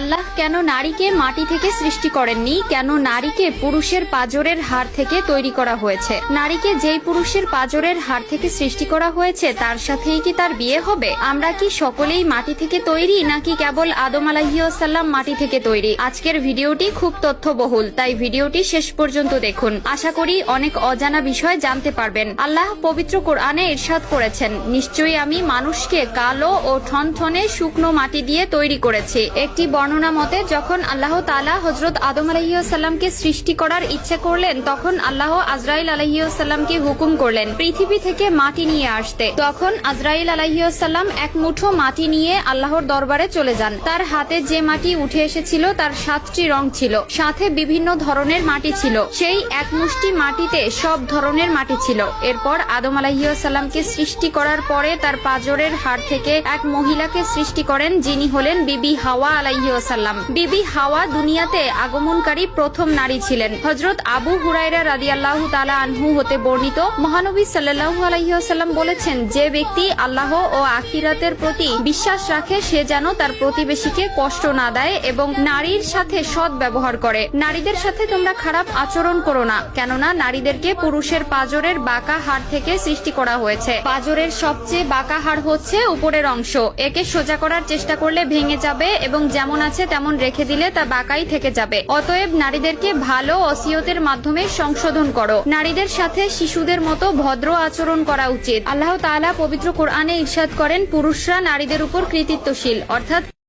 আল্লাহ কেন নারীকে মাটি থেকে সৃষ্টি করেননি? কেন নারীকে পুরুষের পাঁজরের হাড় থেকে তৈরি করা হয়েছে? নারীকে যেই পুরুষের পাঁজরের হাড় থেকে সৃষ্টি করা হয়েছে তার সাথেই কি তার বিয়ে হবে? আমরা কি সকলেই মাটি থেকে তৈরি, নাকি কেবল আদম আলাইহিসসালাম মাটি থেকে তৈরি? আজকের ভিডিওটি খুব তথ্যবহুল, তাই ভিডিওটি শেষ পর্যন্ত দেখুন। আশা করি অনেক অজানা বিষয় জানতে পারবেন। আল্লাহ পবিত্র কোরআনে ইরশাদ করেছেন, নিশ্চয়ই আমি মানুষকে কালো ও ঠনঠনে শুকনো মাটি দিয়ে তৈরি করেছি। একটি বর্ণনা মতে যখন আল্লাহ তাআলা হযরত আদম আলাইহিসসালামকে সৃষ্টি করার ইচ্ছে করলেন, তখন আল্লাহ আজরাইল আলাইহিসসালামকে হুকুম করলেন পৃথিবী থেকে মাটি নিয়ে আসতে। তখন আজরাইল আলাইহিসসালাম এক মুঠো মাটি নিয়ে আল্লাহর দরবারে চলে যান। তার হাতে যে মাটি উঠে এসেছিল তার 7টি রং ছিল, সাথে বিভিন্ন ধরনের মাটি ছিল। সেই এক মুষ্টি মাটিতে সব ধরনের মাটি ছিল। এরপর আদম আলাইহিসসালামকে সৃষ্টি করার পরে তার পাঁজরের হাড় থেকে এক মহিলাকে সৃষ্টি করেন, যিনি হলেন বিবি হাওয়া আলাইহিসসালাম। বিবি হাওয়া দুনিয়াতে আগমনকারী প্রথম নারী ছিলেন। হযরত আবু হুরায়রা রাদিয়াল্লাহু তাআলা আনহু হতে বর্ণিত, মহানবী সাল্লাল্লাহু আলাইহি ওয়াসাল্লাম বলেছেন, যে ব্যক্তি আল্লাহ ও আখিরাতের প্রতি বিশ্বাস রাখে সে যেন তার প্রতিবেশীকে কষ্ট না দেয় এবং নারীর সাথে সৎ ব্যবহার করে। নারীদের সাথে তোমরা খারাপ আচরণ করো না, কেননা নারীদেরকে পুরুষের পাঁজরের বাঁকা হাড় থেকে সৃষ্টি করা হয়েছে। পাঁজরের সবচেয়ে বাঁকা হাড় হচ্ছে উপরের অংশ। একে সোজা করার চেষ্টা করলে ভেঙে যাবে এবং যেমন আছে তেমন রেখে দিলে তা বাঁকাই থেকে যাবে। অতএব নারীদেরকে ভালো ওসিয়তের মাধ্যমে সংশোধন করো। নারীদের সাথে শিশুদের মতো ভদ্র আচরণ করা উচিত। আল্লাহ তাআলা পবিত্র কোরআনে ইরশাদ করেন, পুরুষরা নারীদের উপর কৃতিত্বশীল, অর্থাৎ